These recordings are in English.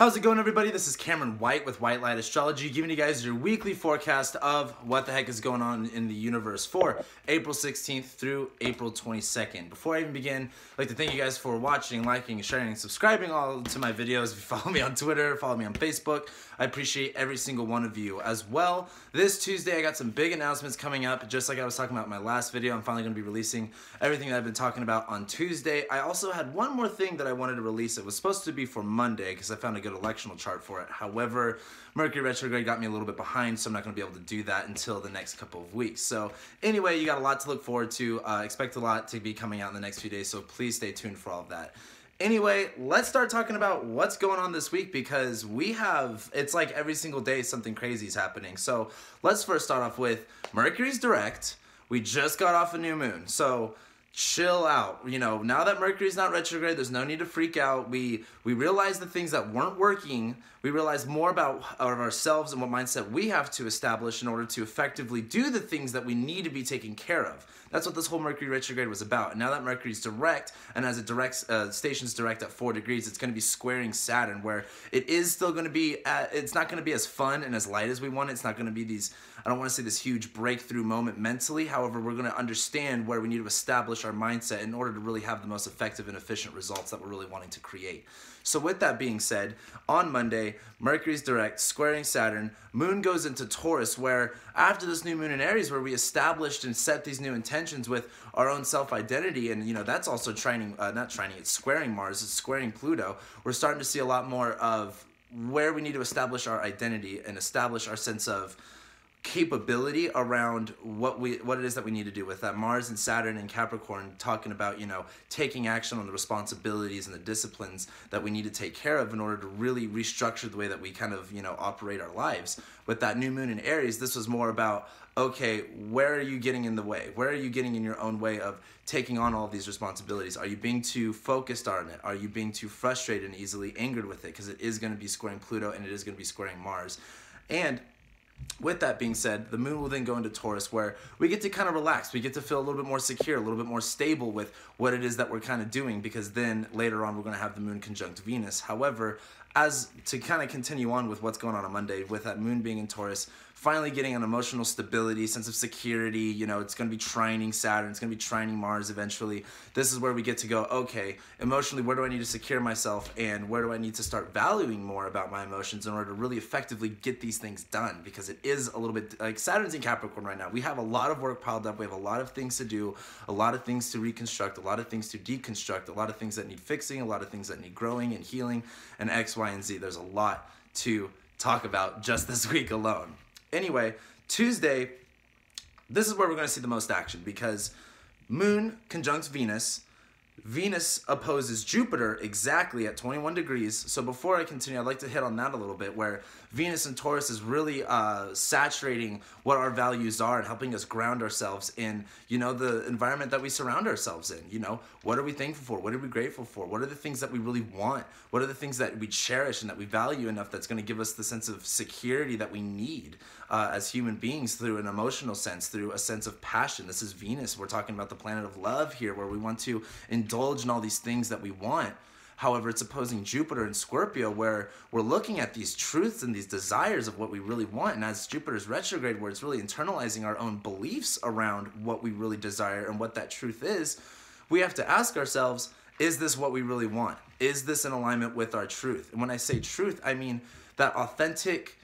How's it going, everybody? This is Cameron White with White Light Astrology, giving you guys your weekly forecast of what the heck is going on in the universe for April 16th through April 22nd. Before I even begin, I'd like to thank you guys for watching, liking, sharing, and subscribing all to my videos. If you follow me on Twitter, follow me on Facebook, I appreciate every single one of you as well. This Tuesday, I got some big announcements coming up. Just like I was talking about in my last video, I'm finally going to be releasing everything that I've been talking about on Tuesday. I also had one more thing that I wanted to release. It was supposed to be for Monday because I found a good electional chart for it. However, Mercury retrograde got me a little bit behind, so I'm not going to be able to do that until the next couple of weeks. So anyway, you got a lot to look forward to. Expect a lot to be coming out in the next few days, so please stay tuned for all of that. Anyway, let's start talking about what's going on this week, because it's like every single day something crazy is happening. So let's first start off with Mercury's direct. We just got off a new moon, so chill out. You know, now that Mercury's not retrograde, there's no need to freak out. We realized the things that weren't working. We realized more about ourselves and what mindset we have to establish in order to effectively do the things that we need to be taking care of. That's what this whole Mercury retrograde was about. And now that Mercury's direct, and as it directs, stations direct at 4 degrees, it's going to be squaring Saturn, where it is still going to be, it's not going to be as fun and as light as we want. It's not going to be these, I don't want to say this huge breakthrough moment mentally. However, we're going to understand where we need to establish our mindset in order to really have the most effective and efficient results that we're really wanting to create. So with that being said, on Monday, Mercury's direct, squaring Saturn, moon goes into Taurus, where after this new moon in Aries, where we established and set these new intentions with our own self-identity, and you know, that's also it's squaring Mars, it's squaring Pluto. We're starting to see a lot more of where we need to establish our identity and establish our sense of capability around what it is that we need to do with that. Mars and Saturn and Capricorn talking about, you know, taking action on the responsibilities and the disciplines that we need to take care of in order to really restructure the way that we kind of, you know, operate our lives. With that new moon in Aries, this was more about, okay, where are you getting in the way? Where are you getting in your own way of taking on all of these responsibilities? Are you being too focused on it? Are you being too frustrated and easily angered with it? Because it is going to be squaring Pluto and it is going to be squaring Mars. And with that being said, the moon will then go into Taurus, where we get to kind of relax. We get to feel a little bit more secure, a little bit more stable with what it is that we're kind of doing, because then later on we're going to have the moon conjunct Venus. However, as to kind of continue on with what's going on Monday, with that moon being in Taurus, finally getting an emotional stability, sense of security, you know, it's going to be trining Saturn, it's going to be trining Mars eventually. This is where we get to go, okay, emotionally, where do I need to secure myself, and where do I need to start valuing more about my emotions in order to really effectively get these things done? Because it is a little bit, like Saturn's in Capricorn right now. We have a lot of work piled up, we have a lot of things to do, a lot of things to reconstruct, a lot of things to deconstruct, a lot of things that need fixing, a lot of things that need growing and healing, and X, Y, and Z. There's a lot to talk about just this week alone. Anyway, Tuesday, this is where we're going to see the most action, because moon conjuncts Venus. Venus opposes Jupiter exactly at 21 degrees. So before I continue, I'd like to hit on that a little bit, where Venus and Taurus is really saturating what our values are and helping us ground ourselves in, you know, the environment that we surround ourselves in. You know, what are we thankful for? What are we grateful for? What are the things that we really want? What are the things that we cherish and that we value enough that's going to give us the sense of security that we need as human beings, through an emotional sense, through a sense of passion? This is Venus. We're talking about the planet of love here, where we want to indulge in all these things that we want. However, it's opposing Jupiter and Scorpio, where we're looking at these truths and these desires of what we really want. And as Jupiter's retrograde, where it's really internalizing our own beliefs around what we really desire and what that truth is, we have to ask ourselves, is this what we really want? Is this in alignment with our truth? And when I say truth, I mean that authentic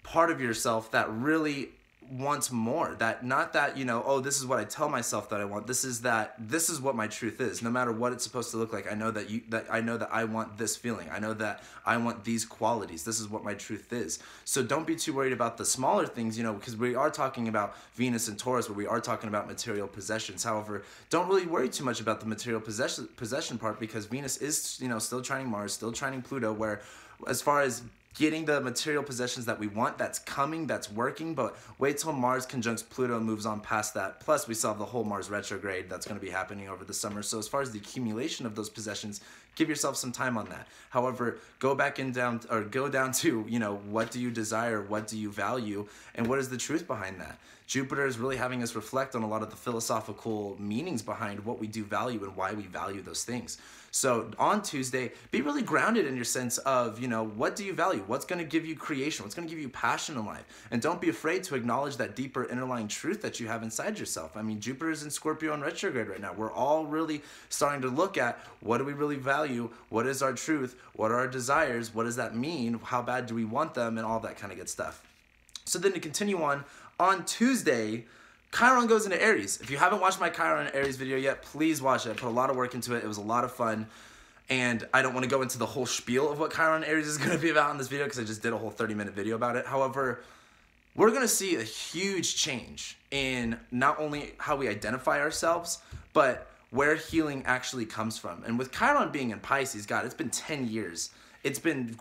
part of yourself that really wants more, that not that, you know, oh, this is what I tell myself that I want. This is what my truth is. No matter what it's supposed to look like, I know that I want this feeling. I know that I want these qualities. This is what my truth is. So don't be too worried about the smaller things, you know, because we are talking about Venus and Taurus, where we are talking about material possessions. However, don't really worry too much about the material possession part, because Venus is, you know, still trining Mars, still trining Pluto, where as far as getting the material possessions that we want, that's coming, that's working, but wait till Mars conjuncts Pluto and moves on past that. Plus, we still have the whole Mars retrograde that's going to be happening over the summer. So as far as the accumulation of those possessions, give yourself some time on that. However, go down to, you know, what do you desire, what do you value, and what is the truth behind that? Jupiter is really having us reflect on a lot of the philosophical meanings behind what we do value and why we value those things. So on Tuesday, be really grounded in your sense of, you know, what do you value? What's going to give you creation? What's going to give you passion in life? And don't be afraid to acknowledge that deeper underlying truth that you have inside yourself. I mean, Jupiter is in Scorpio in retrograde right now. We're all really starting to look at what do we really value? What is our truth? What are our desires? What does that mean? How bad do we want them? And all that kind of good stuff. So then to continue on Tuesday, Chiron goes into Aries. If you haven't watched my Chiron and Aries video yet, please watch it. I put a lot of work into it. It was a lot of fun. And I don't want to go into the whole spiel of what Chiron and Aries is going to be about in this video because I just did a whole 30-minute video about it. However, we're going to see a huge change in not only how we identify ourselves, but where healing actually comes from. And with Chiron being in Pisces, God, it's been 10 years. It's been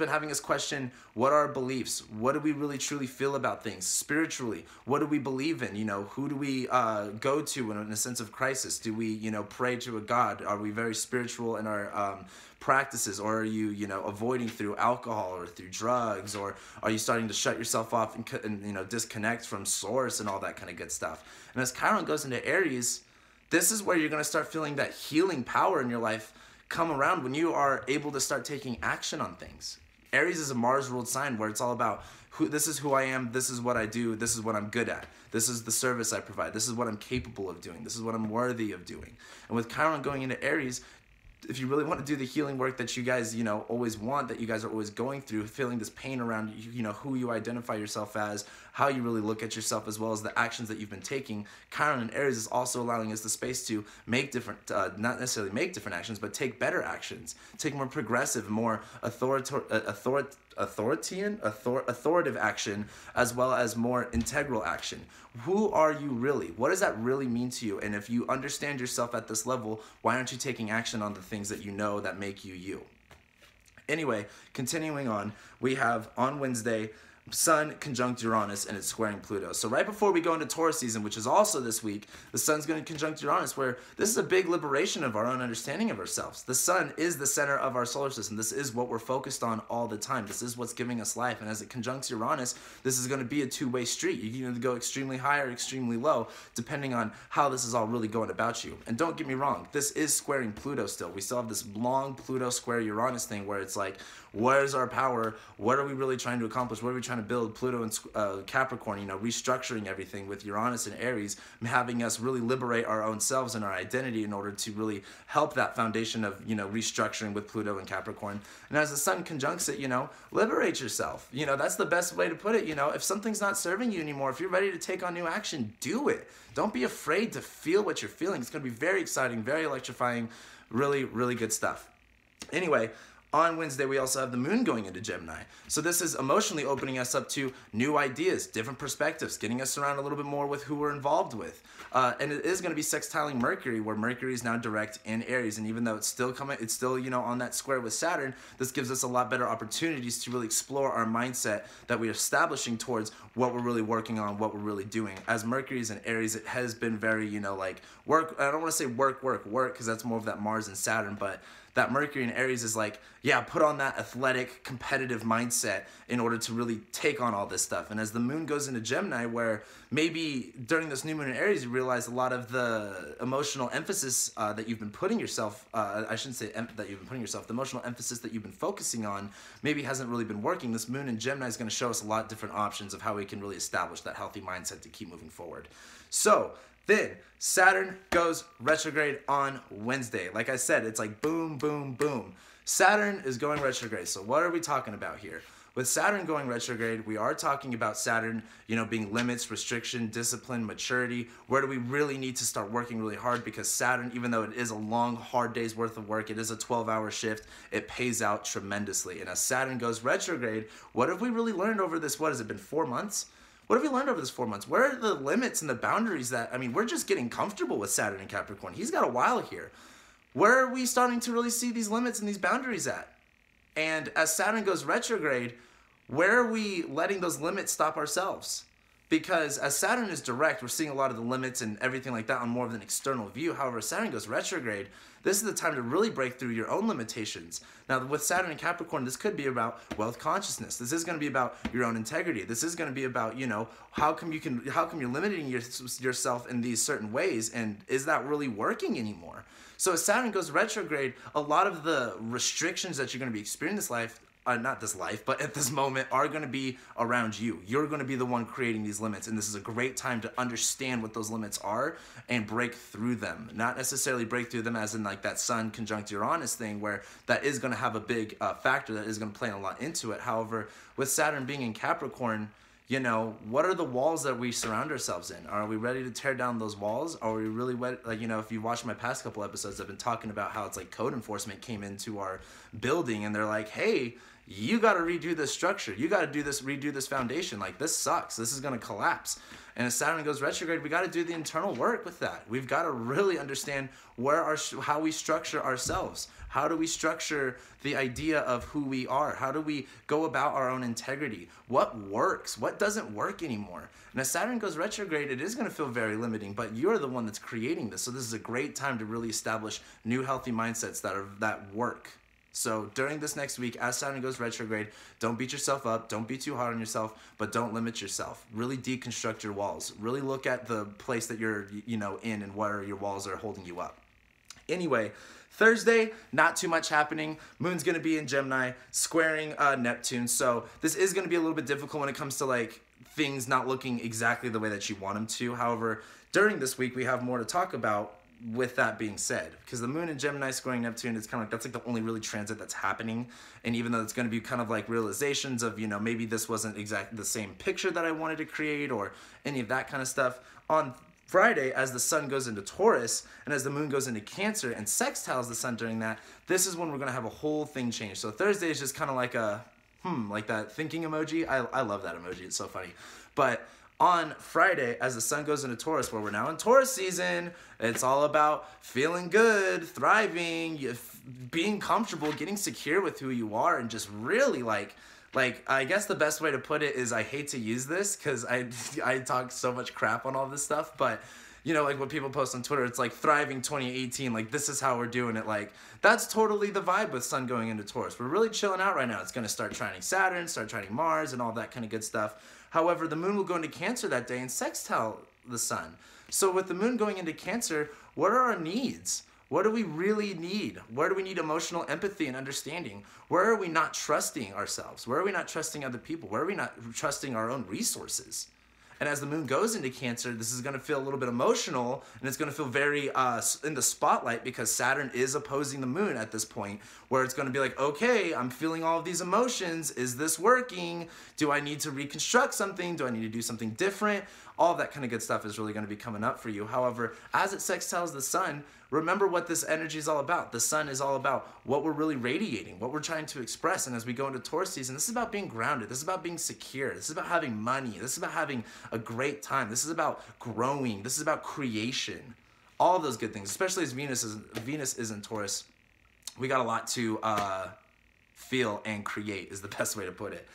having us question, what are our beliefs? What do we really truly feel about things spiritually? What do we believe in? You know, who do we go to in a sense of crisis? Do we, you know, pray to a God? Are we very spiritual in our practices, or are you, you know, avoiding through alcohol or through drugs, or are you starting to shut yourself off and you know, disconnect from source and all that kind of good stuff? And as Chiron goes into Aries, this is where you're going to start feeling that healing power in your life come around when you are able to start taking action on things. Aries is a Mars ruled sign where it's all about this is who I am, this is what I do, this is what I'm good at, this is the service I provide, this is what I'm capable of doing, this is what I'm worthy of doing. And with Chiron going into Aries, if you really want to do the healing work that you guys, you know, always want, that you guys are always going through, feeling this pain around, you know, who you identify yourself as, how you really look at yourself, as well as the actions that you've been taking, Chiron and Aries is also allowing us the space to make different, not necessarily make different actions, but take better actions, take more progressive, more authoritative action, as well as more integral action. Who are you really? What does that really mean to you? And if you understand yourself at this level, why aren't you taking action on the things that you know that make you you? Anyway, continuing on, we have on Wednesday, Sun conjunct Uranus and it's squaring Pluto. So right before we go into Taurus season, which is also this week, the Sun's going to conjunct Uranus, where this is a big liberation of our own understanding of ourselves. The Sun is the center of our solar system. This is what we're focused on all the time. This is what's giving us life. And as it conjuncts Uranus, this is going to be a two-way street. You can either go extremely high or extremely low, depending on how this is all really going about you. And don't get me wrong, this is squaring Pluto still. We still have this long Pluto square Uranus thing where it's like, where's our power? What are we really trying to accomplish? What are we trying to build? Pluto and Capricorn, you know, restructuring everything with Uranus and Aries, having us really liberate our own selves and our identity in order to really help that foundation of, you know, restructuring with Pluto and Capricorn. And as the Sun conjuncts it, you know, liberate yourself. You know, that's the best way to put it. You know, if something's not serving you anymore, if you're ready to take on new action, do it. Don't be afraid to feel what you're feeling. It's going to be very exciting, very electrifying, really, really good stuff. Anyway, on Wednesday, we also have the moon going into Gemini. So this is emotionally opening us up to new ideas, different perspectives, getting us around a little bit more with who we're involved with. And it is going to be sextiling Mercury, where Mercury is now direct in Aries. And even though it's still, you know, on that square with Saturn, this gives us a lot better opportunities to really explore our mindset that we're establishing towards what we're really working on, what we're really doing. As Mercury's in Aries, it has been very, you know, like work. I don't want to say work, because that's more of that Mars and Saturn, but that Mercury in Aries is like, yeah, put on that athletic, competitive mindset in order to really take on all this stuff. And as the moon goes into Gemini, where maybe during this new moon in Aries, you realize a lot of the emotional emphasis that you've been putting yourself, I shouldn't say that you've been putting yourself, the emotional emphasis that you've been focusing on maybe hasn't really been working. This moon in Gemini is going to show us a lot of different options of how we can really establish that healthy mindset to keep moving forward. So then Saturn goes retrograde on Wednesday. Like I said, it's like boom, boom, boom. Saturn is going retrograde. So what are we talking about here? With Saturn going retrograde, we are talking about Saturn, you know, being limits, restriction, discipline, maturity. Where do we really need to start working really hard? Because Saturn, even though it is a long, hard day's worth of work, it is a 12-hour shift, it pays out tremendously. And as Saturn goes retrograde, what have we really learned over this, what has it been, 4 months? What have we learned over this 4 months? Where are the limits and the boundaries that, I mean, we're just getting comfortable with Saturn and Capricorn. He's got a while here. Where are we starting to really see these limits and these boundaries at? And as Saturn goes retrograde, where are we letting those limits stop ourselves? because as Saturn is direct, we're seeing a lot of the limits and everything like that on more of an external view. However, as Saturn goes retrograde, this is the time to really break through your own limitations. Now, with Saturn and Capricorn, this could be about wealth consciousness. This is going to be about your own integrity. This is going to be about, you know, how come you're limiting yourself in these certain ways, and is that really working anymore? So as Saturn goes retrograde, a lot of the restrictions that you're going to be experiencing this life, not this life, but at this moment, are going to be around you. You're going to be the one creating these limits, and this is a great time to understand what those limits are and break through them. Not necessarily break through them as in like that Sun conjunct Uranus thing, where that is going to have a big factor that is going to play a lot into it. However, with Saturn being in Capricorn, you know, what are the walls that we surround ourselves in? Are we ready to tear down those walls? Are we really, like, you know, if you watch my past couple episodes, I've been talking about how it's like code enforcement came into our building and they're like, hey, you got to redo this structure. You got to redo this foundation. Like, this sucks. This is going to collapse. And as Saturn goes retrograde, we got to do the internal work with that. We've got to really understand how we structure ourselves. How do we structure the idea of who we are? How do we go about our own integrity? What works? What doesn't work anymore? And as Saturn goes retrograde, it is going to feel very limiting, but you're the one that's creating this. So this is a great time to really establish new healthy mindsets that work. So during this next week, as Saturn goes retrograde, don't beat yourself up, don't be too hard on yourself, but don't limit yourself. Really deconstruct your walls. Really look at the place that you're, you know, in and where your walls are holding you up. Anyway, Thursday, not too much happening. Moon's going to be in Gemini, squaring Neptune. So this is going to be a little bit difficult when it comes to like things not looking exactly the way that you want them to. However, during this week, we have more to talk about. With that being said, because the moon in Gemini squaring Neptune is kind of like, that's like the only really transit that's happening. And even though it's going to be kind of like realizations of, you know, maybe this wasn't exactly the same picture that I wanted to create or any of that kind of stuff. On Friday, as the sun goes into Taurus and as the moon goes into Cancer and sextiles the sun during that, this is when we're going to have a whole thing change. So Thursday is just kind of like a, like that thinking emoji. I love that emoji. It's so funny. But on Friday, as the sun goes into Taurus, where we're now in Taurus season, it's all about feeling good, thriving, being comfortable, getting secure with who you are, and just really like I guess the best way to put it is, I hate to use this because I talk so much crap on all this stuff, but you know, like what people post on Twitter, it's like thriving 2018, like this is how we're doing it. Like that's totally the vibe with sun going into Taurus. We're really chilling out right now. It's going to start trining Saturn, start trining Mars and all that kind of good stuff. However, the moon will go into Cancer that day and sextile the sun. So with the moon going into Cancer, what are our needs? What do we really need? Where do we need emotional empathy and understanding? Where are we not trusting ourselves? Where are we not trusting other people? Where are we not trusting our own resources? And as the moon goes into Cancer, this is going to feel a little bit emotional, and it's going to feel very in the spotlight because Saturn is opposing the moon at this point, where it's going to be like, okay, I'm feeling all of these emotions. Is this working? Do I need to reconstruct something? Do I need to do something different? All of that kind of good stuff is really going to be coming up for you. However, as it sextiles the sun, remember what this energy is all about. The sun is all about what we're really radiating, what we're trying to express. And as we go into Taurus season, this is about being grounded. This is about being secure. This is about having money. This is about having a great time. This is about growing. This is about creation. All of those good things, especially as Venus is in Taurus. We got a lot to feel and create is the best way to put it.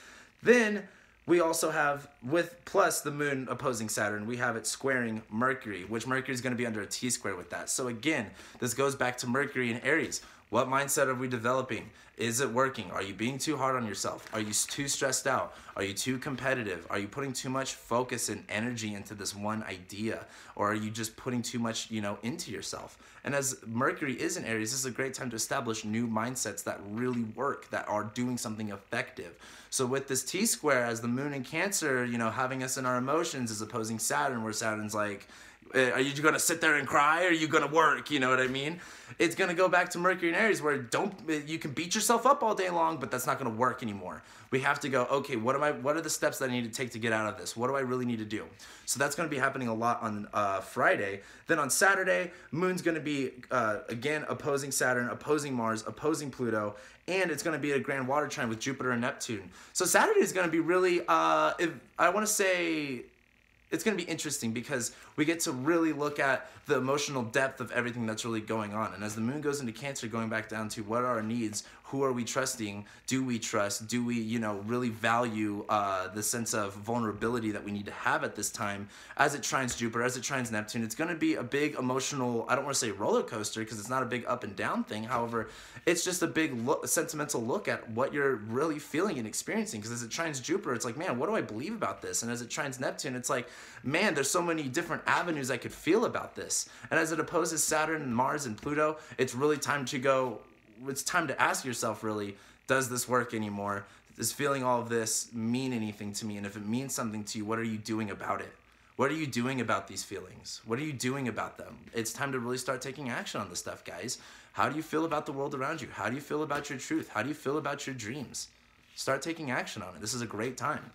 Then we also have, with plus the moon opposing Saturn, we have it squaring Mercury, which Mercury is going to be under a T-square with that. So again, this goes back to Mercury and Aries. What mindset are we developing? Is it working? Are you being too hard on yourself? Are you too stressed out? Are you too competitive? Are you putting too much focus and energy into this one idea? Or are you just putting too much, you know, into yourself? And as Mercury is in Aries, this is a great time to establish new mindsets that really work, that are doing something effective. So with this T-square, as the moon in Cancer, you know, having us in our emotions is opposing Saturn, where Saturn's like, are you going to sit there and cry, or are you going to work? You know what I mean? It's going to go back to Mercury and Aries, where you can beat yourself up all day long, but that's not going to work anymore. We have to go, okay, what are the steps that I need to take to get out of this? What do I really need to do? So that's going to be happening a lot on Friday. Then on Saturday, moon's going to be, again, opposing Saturn, opposing Mars, opposing Pluto, and it's going to be a grand water trine with Jupiter and Neptune. So Saturday is going to be really, I want to say, it's going to be interesting because we get to really look at the emotional depth of everything that's really going on. And as the moon goes into Cancer, going back down to what are our needs, Who are we trusting? Do we trust? Do we, you know, really value the sense of vulnerability that we need to have at this time as it trines Jupiter, as it trines Neptune? It's going to be a big emotional, I don't want to say roller coaster because it's not a big up and down thing. However, it's just a big sentimental look at what you're really feeling and experiencing, because as it trines Jupiter, it's like, man, what do I believe about this? And as it trines Neptune, it's like, man, there's so many different avenues I could feel about this. And as it opposes Saturn and Mars and Pluto, it's really time to go, it's time to ask yourself, really, does this work anymore? Does feeling all of this mean anything to me? And if it means something to you, what are you doing about it? What are you doing about these feelings? What are you doing about them? It's time to really start taking action on this stuff, guys. How do you feel about the world around you? How do you feel about your truth? How do you feel about your dreams? Start taking action on it. This is a great time.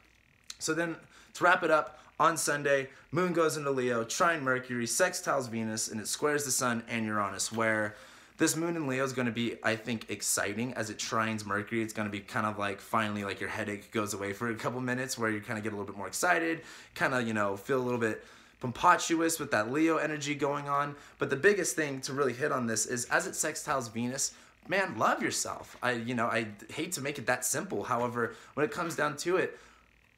So then, to wrap it up, on Sunday, Moon goes into Leo, trine Mercury, sextiles Venus, and it squares the Sun and Uranus, where this Moon in Leo is going to be, I think, exciting as it trines Mercury. It's going to be kind of like, finally, like your headache goes away for a couple minutes, where you kind of get a little bit more excited, kind of, you know, feel a little bit pompotuous with that Leo energy going on. But the biggest thing to really hit on this is, as it sextiles Venus, man, love yourself. I hate to make it that simple. However, when it comes down to it,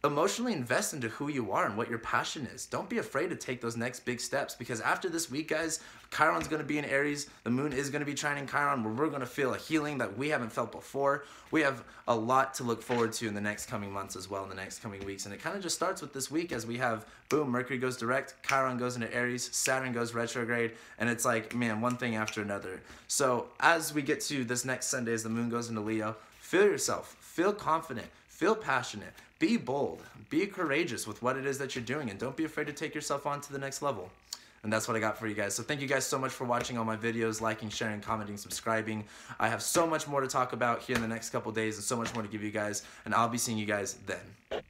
emotionally invest into who you are and what your passion is. Don't be afraid to take those next big steps, because after this week, guys, Chiron's going to be in Aries. The Moon is going to be trining Chiron, where we're going to feel a healing that we haven't felt before. We have a lot to look forward to in the next coming months as well, in the next coming weeks. And it kind of just starts with this week, as we have, boom, Mercury goes direct, Chiron goes into Aries, Saturn goes retrograde, and it's like, man, one thing after another. So as we get to this next Sunday, as the Moon goes into Leo, feel yourself, feel confident, feel passionate, be bold, be courageous with what it is that you're doing, and don't be afraid to take yourself on to the next level. And that's what I got for you guys. So thank you guys so much for watching all my videos, liking, sharing, commenting, subscribing. I have so much more to talk about here in the next couple days, and so much more to give you guys, and I'll be seeing you guys then.